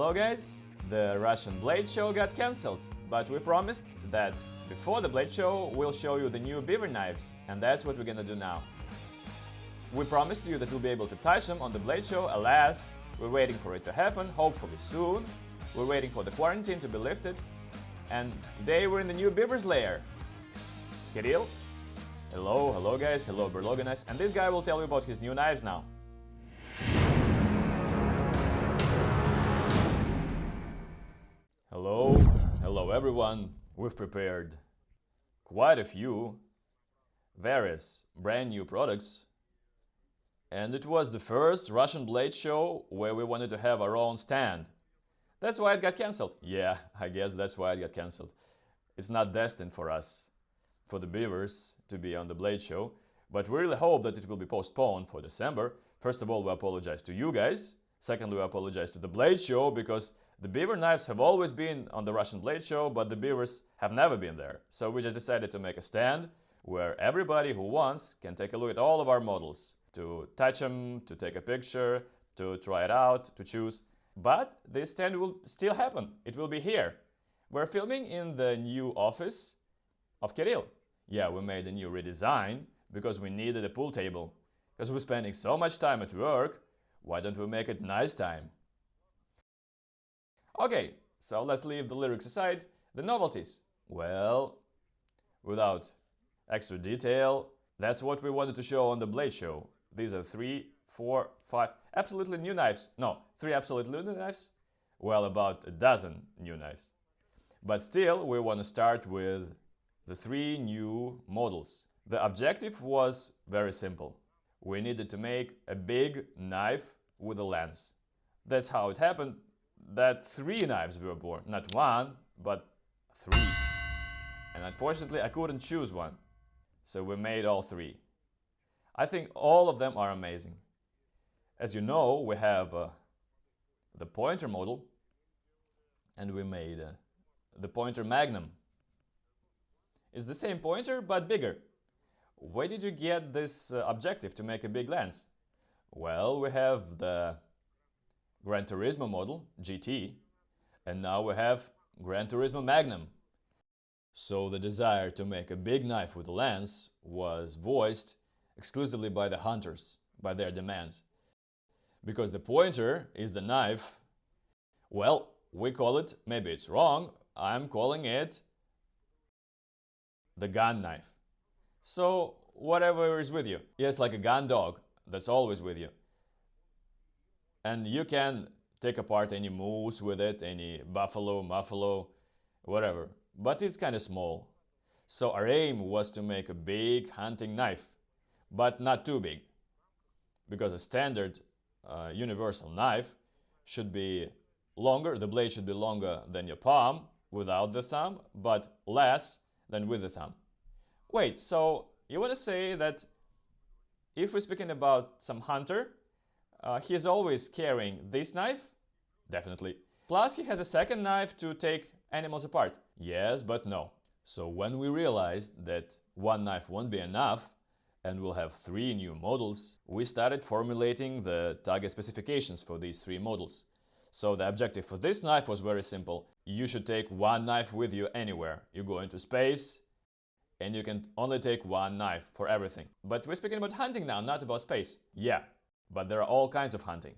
Hello guys! The Russian Blade Show got cancelled, but we promised that before the Blade Show we'll show you the new Beaver Knives, and that's what we're gonna do now. We promised you that we'll be able to touch them on the Blade Show. Alas, we're waiting for it to happen, hopefully soon. We're waiting for the quarantine to be lifted, and today we're in the new Beaver's lair. Kirill? Hello guys, hello BeaverKnives, and this guy will tell you about his new knives now. Hello everyone. We've prepared quite a few various brand new products, and it was the first Russian Blade Show where we wanted to have our own stand. That's why it got cancelled. Yeah, I guess that's why it got cancelled. It's not destined for us, for the Beavers, to be on the Blade Show, but we really hope that it will be postponed for December. First of all, we apologize to you guys. Secondly, we apologize to the Blade Show because the Beaver Knives have always been on the Russian Blade Show, but the Beavers have never been there. So we just decided to make a stand where everybody who wants can take a look at all of our models, to touch them, to take a picture, to try it out, to choose. But this stand will still happen. It will be here. We're filming in the new office of Kirill. Yeah, we made a new redesign because we needed a pool table. Because we're spending so much time at work, why don't we make it nice time? Okay, so let's leave the lyrics aside. The novelties. Well, without extra detail, that's what we wanted to show on the Blade Show. These are 3, 4, 5 absolutely new knives. No, 3 absolutely new knives. Well, about a dozen new knives. But still, we want to start with the 3 new models. The objective was very simple. We needed to make a big knife with a lens. That's how it happened that 3 knives were born. Not 1, but 3. And unfortunately, I couldn't choose one. So we made all 3. I think all of them are amazing. As you know, we have the pointer model, and we made the pointer Magnum. It's the same pointer, but bigger. Where did you get this objective to make a big lens? Well, we have the Granturismo model, GT, and now we have Granturismo Magnum. So the desire to make a big knife with a lens was voiced exclusively by the hunters, by their demands. Because the pointer is the knife, well, we call it, maybe it's wrong, I'm calling it the gun knife. So whatever is with you. Yes, like a gun dog that's always with you. And you can take apart any moose with it, any buffalo, whatever. But it's kind of small. So our aim was to make a big hunting knife, but not too big. Because a standard universal knife should be longer, the blade should be longer than your palm without the thumb, but less than with the thumb. Wait, so you want to say that if we're speaking about some hunter, he's always carrying this knife? Definitely. Plus he has a second knife to take animals apart. Yes, but no. So when we realized that one knife won't be enough, and we'll have 3 new models, we started formulating the target specifications for these 3 models. So the objective for this knife was very simple. You should take 1 knife with you anywhere. You go into space, and you can only take 1 knife for everything. But we're speaking about hunting now, not about space. Yeah, but there are all kinds of hunting.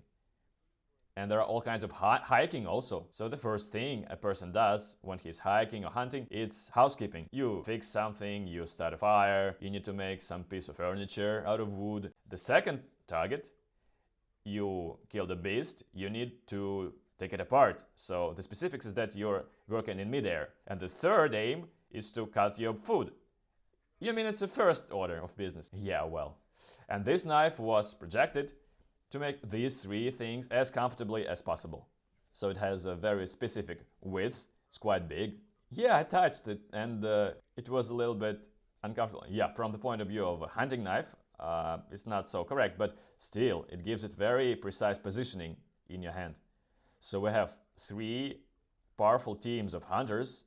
And there are all kinds of hiking also. So the first thing a person does when he's hiking or hunting, it's housekeeping. You fix something, you start a fire, you need to make some piece of furniture out of wood. The second target, you kill the beast, you need to take it apart. So the specifics is that you're working in midair. And the third aim is to cut your food. You mean it's the first order of business? Yeah, well. And this knife was projected to make these 3 things as comfortably as possible. So it has a very specific width, it's quite big. Yeah, I touched it and it was a little bit uncomfortable. Yeah, from the point of view of a hunting knife, it's not so correct, but still, it gives it very precise positioning in your hand. So we have 3 powerful teams of hunters.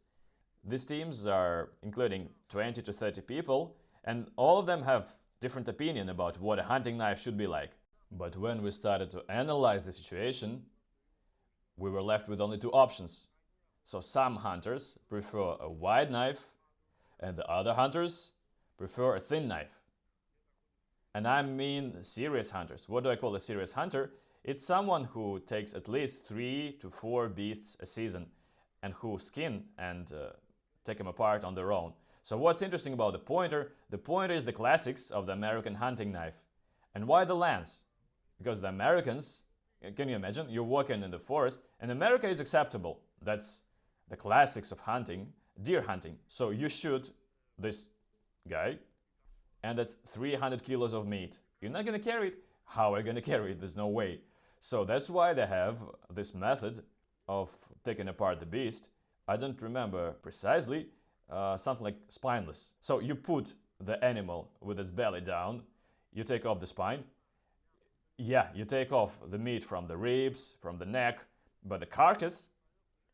These teams are including 20 to 30 people, and all of them have different opinion about what a hunting knife should be like. But when we started to analyze the situation, we were left with only two options. So some hunters prefer a wide knife and the other hunters prefer a thin knife. And I mean serious hunters. What do I call a serious hunter? It's someone who takes at least 3 to 4 beasts a season and who skin and take them apart on their own. So what's interesting about the pointer is the classics of the American hunting knife. And why the lance? Because the Americans, can you imagine, you're walking in the forest and America is acceptable. That's the classics of hunting, deer hunting. So you shoot this guy and that's 300 kilos of meat. You're not gonna carry it. How are you gonna carry it? There's no way. So that's why they have this method of taking apart the beast. I don't remember precisely, something like spineless. So you put the animal with its belly down, you take off the spine. Yeah, you take off the meat from the ribs, from the neck, but the carcass,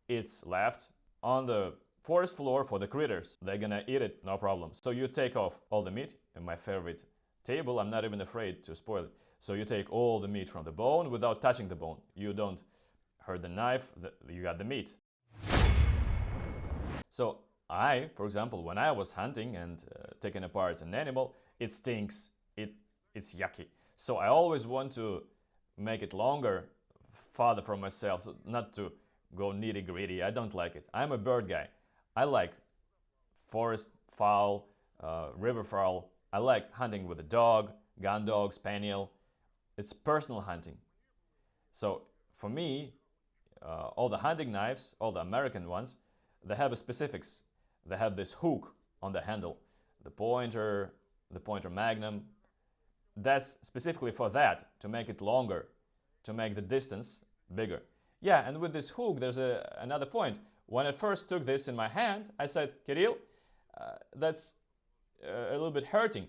it's left on the forest floor for the critters. They're gonna eat it, no problem. So you take off all the meat, and my favorite table, I'm not even afraid to spoil it. So you take all the meat from the bone without touching the bone. You don't hurt the knife, you got the meat. So I, for example, when I was hunting and taking apart an animal, it stinks, it's yucky. So I always want to make it longer, farther from myself, so not to go nitty gritty. I don't like it. I'm a bird guy. I like forest fowl, river fowl. I like hunting with a dog, gun dog, spaniel. It's personal hunting. So for me, all the hunting knives, all the American ones, they have a specifics. They have this hook on the handle, the pointer Magnum. That's specifically for that, to make it longer, to make the distance bigger. Yeah, and with this hook, there's another point. When I first took this in my hand, I said, Kirill, that's a little bit hurting.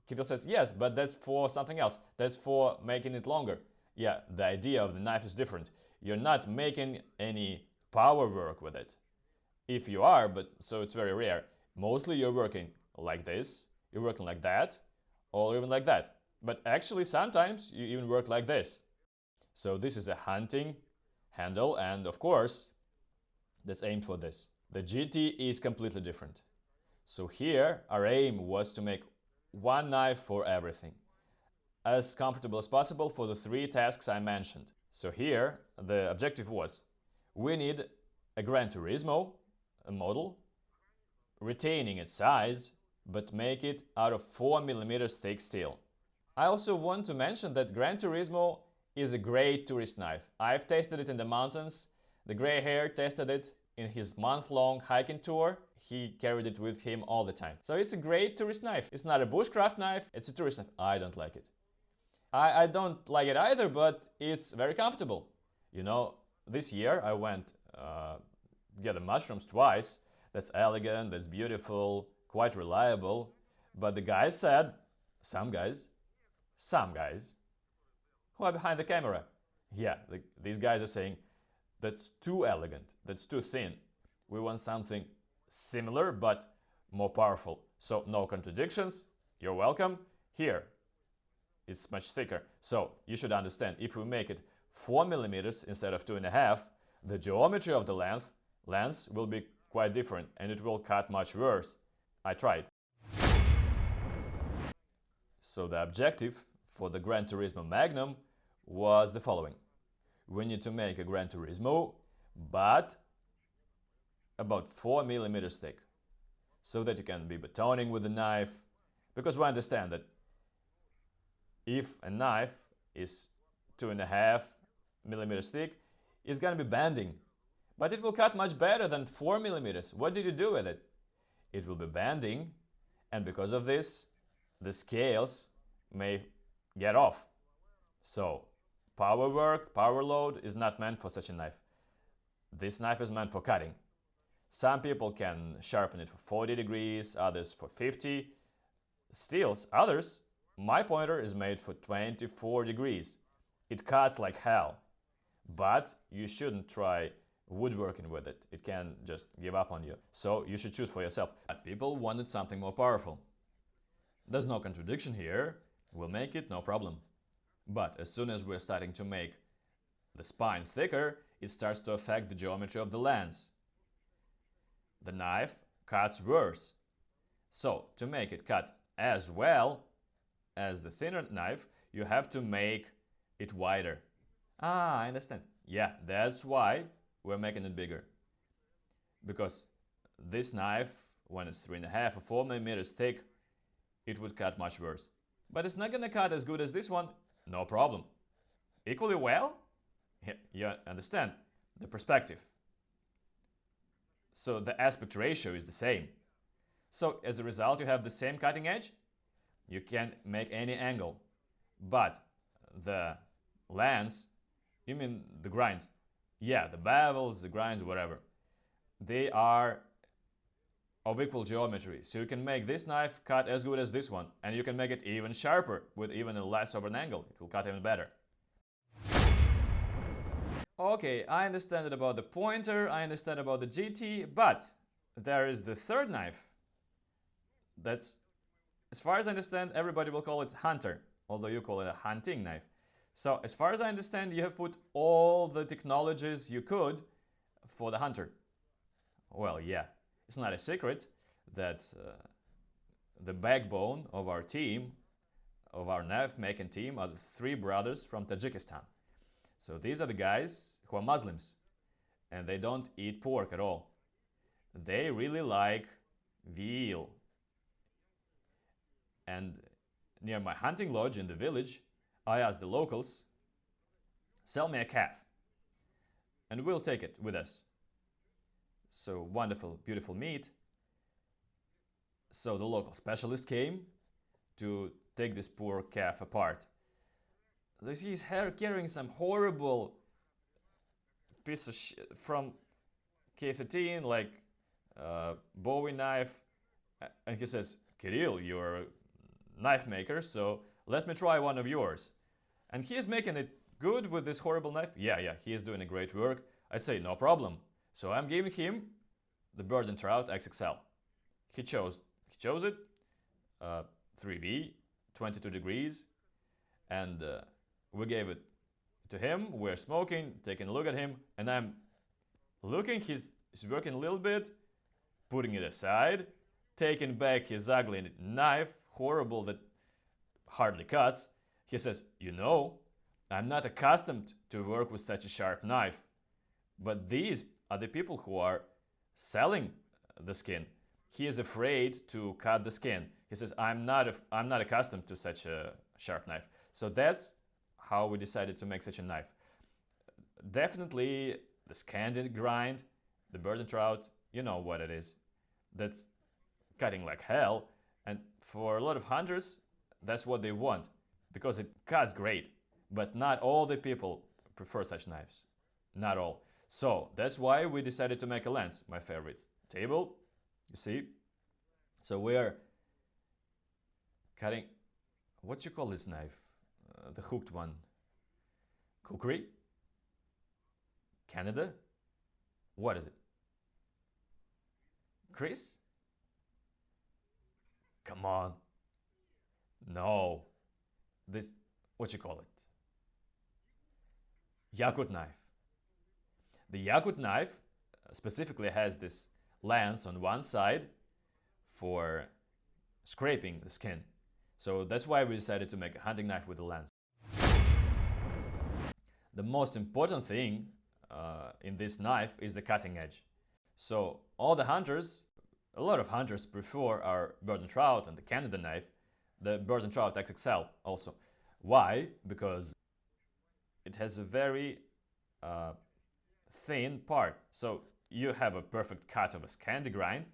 Kirill says, yes, but that's for something else. That's for making it longer. Yeah, the idea of the knife is different. You're not making any power work with it. If you are, but so it's very rare. Mostly you're working like this, you're working like that, or even like that. But actually sometimes you even work like this. So this is a hunting handle, and of course that's aimed for this. The GT is completely different. So here our aim was to make one knife for everything, as comfortable as possible for the 3 tasks I mentioned. So here the objective was, we need a Granturismo model, retaining its size, but make it out of 4mm thick steel. I also want to mention that Granturismo is a great tourist knife. I've tested it in the mountains. The gray hair tested it in his month-long hiking tour. He carried it with him all the time. So it's a great tourist knife. It's not a bushcraft knife, it's a tourist knife. I don't like it. I don't like it either, but it's very comfortable. You know, this year I went get the mushrooms twice. That's elegant, that's beautiful, quite reliable. But the guys said, some guys who are behind the camera, yeah, these guys are saying, that's too elegant, that's too thin. We want something similar but more powerful. So no contradictions, you're welcome. Here, it's much thicker. So you should understand, if we make it 4mm instead of 2.5, the geometry of the lens will be quite different and it will cut much worse. I tried. So the objective for the Granturismo Magnum was the following. We need to make a Granturismo, but about 4mm thick, so that you can be batoning with the knife, because we understand that if a knife is 2.5mm thick, it's gonna be bending, but it will cut much better than 4mm. What did you do with it? It will be bending, and because of this, the scales may get off. So power work, power load is not meant for such a knife. This knife is meant for cutting. Some people can sharpen it for 40 degrees, others for 50. Steels, others, my pointer is made for 24 degrees. It cuts like hell, but you shouldn't try woodworking with it. It can just give up on you. So you should choose for yourself. But people wanted something more powerful. There's no contradiction here. We'll make it, no problem. But as soon as we're starting to make the spine thicker, it starts to affect the geometry of the lens. The knife cuts worse. So, to make it cut as well as the thinner knife, you have to make it wider. Ah, I understand. Yeah, that's why we're making it bigger. Because this knife, when it's 3.5 or 4 millimeters thick, it would cut much worse. But it's not gonna cut as good as this one, no problem. Equally well? Yeah, you understand the perspective. So the aspect ratio is the same. So as a result, you have the same cutting edge. You can make any angle. But the lens, you mean the grinds? Yeah, the bevels, the grinds, whatever. They are of equal geometry. So you can make this knife cut as good as this one. And you can make it even sharper with even less of an angle. It will cut even better. Okay, I understand it about the pointer, I understand about the GT, but there is the third knife. That's, as far as I understand, everybody will call it hunter, although you call it a hunting knife. So as far as I understand, you have put all the technologies you could for the hunter. Well, yeah, it's not a secret that the backbone of our team, of our knife making team, are the three brothers from Tajikistan. So these are the guys who are Muslims, and they don't eat pork at all. They really like veal. And near my hunting lodge in the village, I asked the locals, sell me a calf, and we'll take it with us. So wonderful, beautiful meat. So the local specialist came to take this poor calf apart. He's carrying some horrible piece of shit from K13, like Bowie knife, and he says, Kirill, you're a knife maker, so let me try one of yours. And he's making it good with this horrible knife. Yeah, he is doing a great work. I say, no problem. So I'm giving him the Bird and Trout XXL. He chose it, 3V, 22 degrees, and we gave it to him. We're smoking, taking a look at him, and I'm looking, he's working a little bit, putting it aside, taking back his ugly knife, horrible, that hardly cuts. He says, you know, I'm not accustomed to work with such a sharp knife, but these are the people who are selling the skin. He is afraid to cut the skin. He says, I'm not accustomed to such a sharp knife. So that's how we decided to make such a knife. Definitely the Scandinavian grind, the Bird and Trout, you know what it is. That's cutting like hell, and for a lot of hunters, that's what they want, because it cuts great. But not all the people prefer such knives. Not all. So that's why we decided to make a lens, my favorite table, you see. So we're cutting, what you call this knife? The hooked one. Kukri? Canada? What is it? Chris? Come on. No. This, what you call it? Yakut knife. The Yakut knife specifically has this lance on one side for scraping the skin. So that's why we decided to make a hunting knife with a lance. The most important thing in this knife is the cutting edge. So all the hunters, a lot of hunters prefer our Bird and Trout and the Canada knife, the Bird and Trout XXL also. Why? Because it has a very thin part. So you have a perfect cut of a Scandi grind,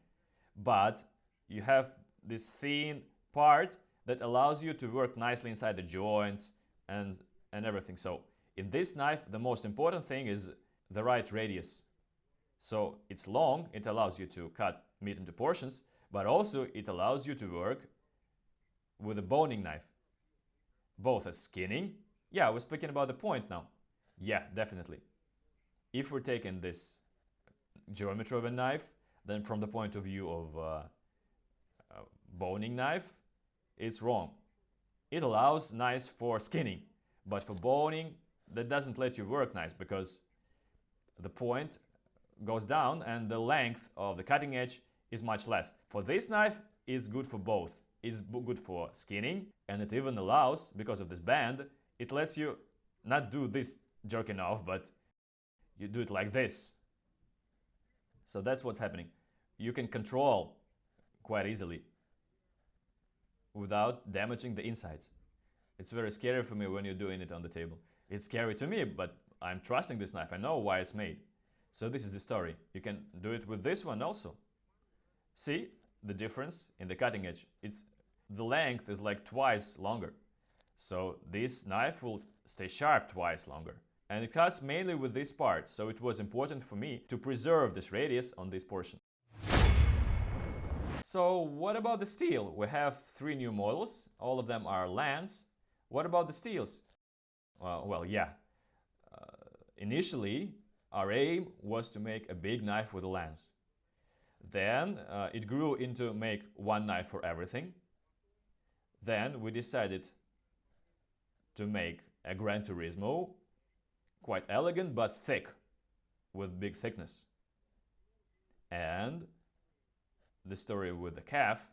but you have this thin part that allows you to work nicely inside the joints and everything. So in this knife, the most important thing is the right radius. So it's long, it allows you to cut meat into portions, but also it allows you to work with a boning knife, both as skinning. Yeah, we're speaking about the point now. Yeah, definitely. If we're taking this geometry of a knife, then from the point of view of a boning knife, it's wrong. It allows knives for skinning, but for boning, that doesn't let you work nice because the point goes down and the length of the cutting edge is much less. For this knife, it's good for both. It's good for skinning, and it even allows, because of this band, it lets you not do this jerking off, but you do it like this. So that's what's happening. You can control quite easily without damaging the insides. It's very scary for me when you're doing it on the table. It's scary to me, but I'm trusting this knife. I know why it's made. So this is the story. You can do it with this one also. See the difference in the cutting edge? The length is like twice longer. So this knife will stay sharp twice longer. And it cuts mainly with this part, so it was important for me to preserve this radius on this portion. So what about the steel? We have 3 new models. All of them are lands. What about the steels? Well, yeah. Initially, our aim was to make a big knife with a lance. Then it grew into make one knife for everything. Then we decided to make a Granturismo, quite elegant but thick, with big thickness. And the story with the calf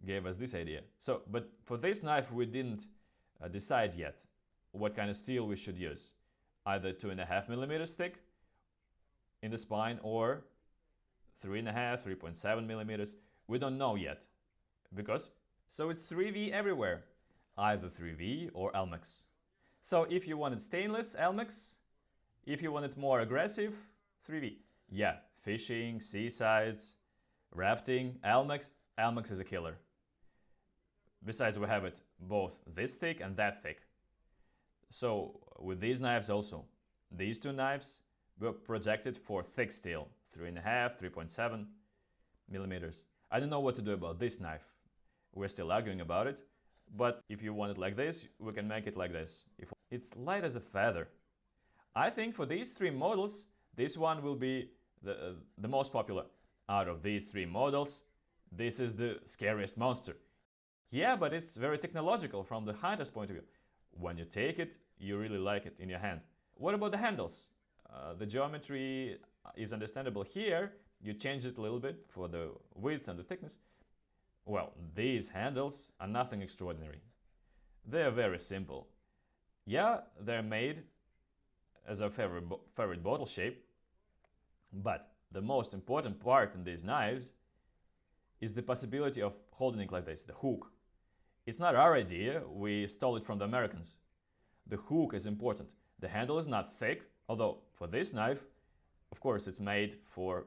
gave us this idea. But for this knife we didn't decide yet what kind of steel we should use. Either 2.5 millimeters thick in the spine or 3.5, 3.7 millimeters. We don't know yet. So it's 3V everywhere, either 3V or Elmex. So if you wanted stainless, Elmex. If you wanted more aggressive, 3V. Yeah, fishing, seasides, rafting, Elmex. Elmex is a killer. Besides, we have it both this thick and that thick. So with these knives also, these 2 knives were projected for thick steel, 3.5, 3.7 millimeters. I don't know what to do about this knife. We're still arguing about it, but if you want it like this, we can make it like this. It's light as a feather. I think for these 3 models, this one will be the most popular. Out of these 3 models, this is the scariest monster. Yeah, but it's very technological from the hunter's point of view. When you take it, you really like it in your hand. What about the handles? The geometry is understandable here. You change it a little bit for the width and the thickness. Well, these handles are nothing extraordinary. They're very simple. Yeah, they're made as a favorite bottle shape, but the most important part in these knives is the possibility of holding it like this, the hook. It's not our idea, we stole it from the Americans. The hook is important. The handle is not thick, although for this knife, of course, it's made for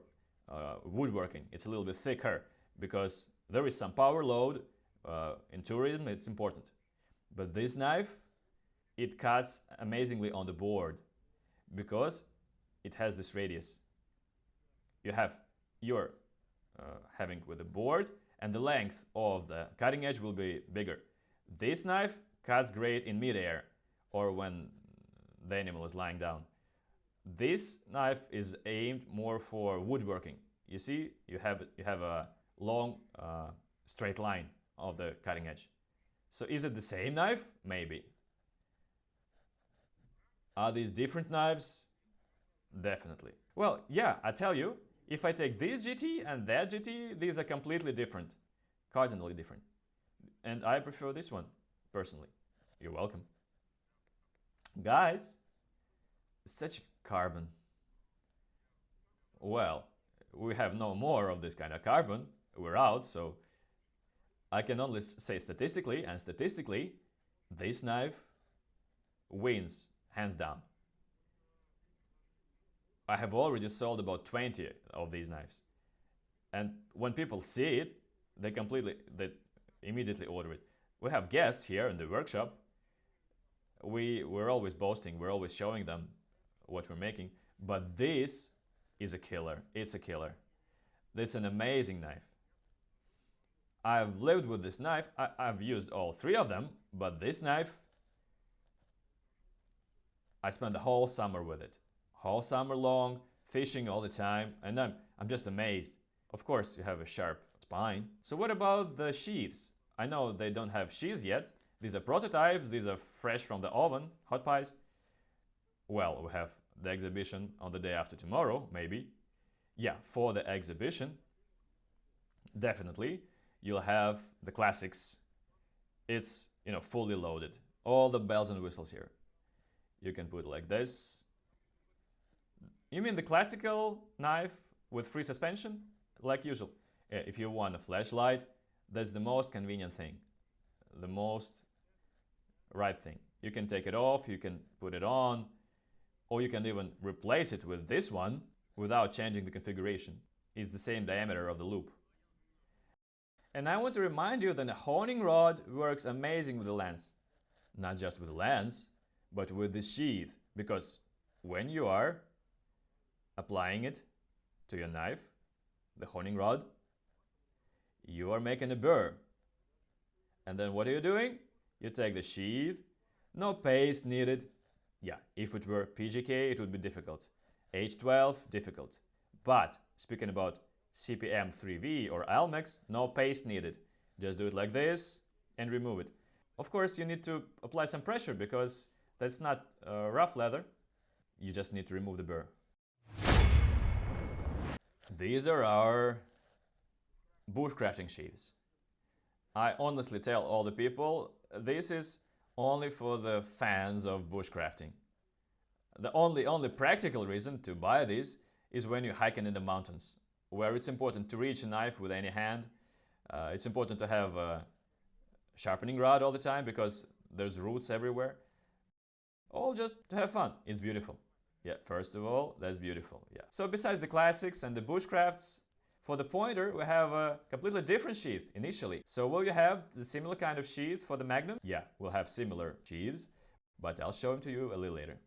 woodworking. It's a little bit thicker because there is some power load. In tourism, it's important. But this knife, it cuts amazingly on the board because it has this radius. You're having with the board, and the length of the cutting edge will be bigger. This knife cuts great in mid-air or when the animal is lying down. This knife is aimed more for woodworking. You see, you have a long straight line of the cutting edge. So is it the same knife? Maybe. Are these different knives? Definitely. Well, yeah, I tell you, if I take this GT and that GT, these are completely different, cardinally different. And I prefer this one, personally. You're welcome. Guys, such carbon. Well, we have no more of this kind of carbon. We're out, so I can only say statistically, and statistically, this knife wins, hands down. I have already sold about 20 of these knives. And when people see it, they immediately order it. We have guests here in the workshop. We're always boasting, we're always showing them what we're making. But this is a killer. It's a killer. It's an amazing knife. I've lived with this knife. I've used all 3 of them, but this knife, I spent the whole summer with it. Whole summer long, fishing all the time, and I'm just amazed. Of course, you have a sharp spine. So what about the sheaths? I know they don't have sheaths yet, These are prototypes, these are fresh from the oven, hot pies. Well, we have the exhibition on the day after tomorrow, maybe. Yeah, for the exhibition, definitely, you'll have the classics. It's, fully loaded. All the bells and whistles here. You can put it like this. You mean the classical knife with free suspension? Like usual. If you want a flashlight, that's the most convenient thing. The most right thing. You can take it off, you can put it on, or you can even replace it with this one without changing the configuration. It's the same diameter of the loop. And I want to remind you that the honing rod works amazing with the lens. Not just with the lens, but with the sheath, because when you are applying it to your knife, the honing rod, you are making a burr. And then what are you doing? You take the sheath, no paste needed. Yeah, if it were PGK, it would be difficult. H12, difficult. But speaking about CPM 3V or Almex, no paste needed. Just do it like this and remove it. Of course, you need to apply some pressure because that's not rough leather. You just need to remove the burr. These are our bushcrafting sheaths. I honestly tell all the people, this is only for the fans of bushcrafting. The only practical reason to buy these is when you're hiking in the mountains, where it's important to reach a knife with any hand. It's important to have a sharpening rod all the time because there's roots everywhere. All just to have fun. It's beautiful. Yeah, first of all, that's beautiful. Yeah. So besides the classics and the bushcrafts, for the pointer, we have a completely different sheath initially. So will you have the similar kind of sheath for the Magnum? Yeah, we'll have similar sheaths, but I'll show them to you a little later.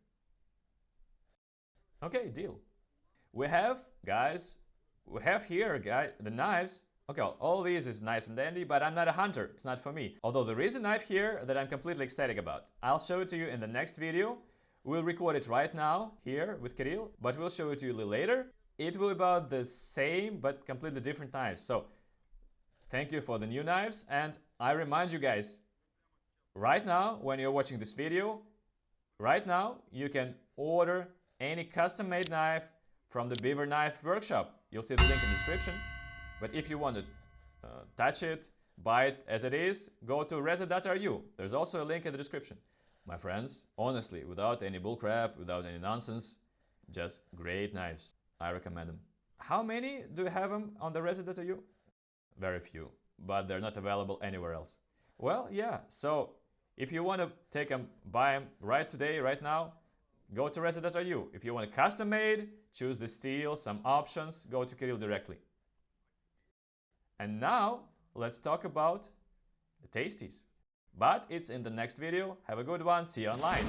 Okay, deal. We have, guys, here, the knives. Okay, all these is nice and dandy, but I'm not a hunter. It's not for me. Although there is a knife here that I'm completely ecstatic about. I'll show it to you in the next video. We'll record it right now here with Kirill, but we'll show it to you a little later. It will be about the same but completely different knives. So thank you for the new knives, and I remind you guys, right now when you're watching this video, right now you can order any custom-made knife from the Beaver Knife workshop. You'll see the link in the description. But if you want to touch it, buy it as it is, go to reza.ru. There's also a link in the description. My friends, honestly, without any bullcrap, without any nonsense, just great knives. I recommend them. How many do you have them on the reza.ru? Very few, but they're not available anywhere else. Well, yeah, so if you want to take them, buy them right today, right now, go to reza.ru. If you want a custom made, choose the steel, some options, go to Kirill directly. And now, let's talk about the tasties. But it's in the next video. Have a good one. See you online.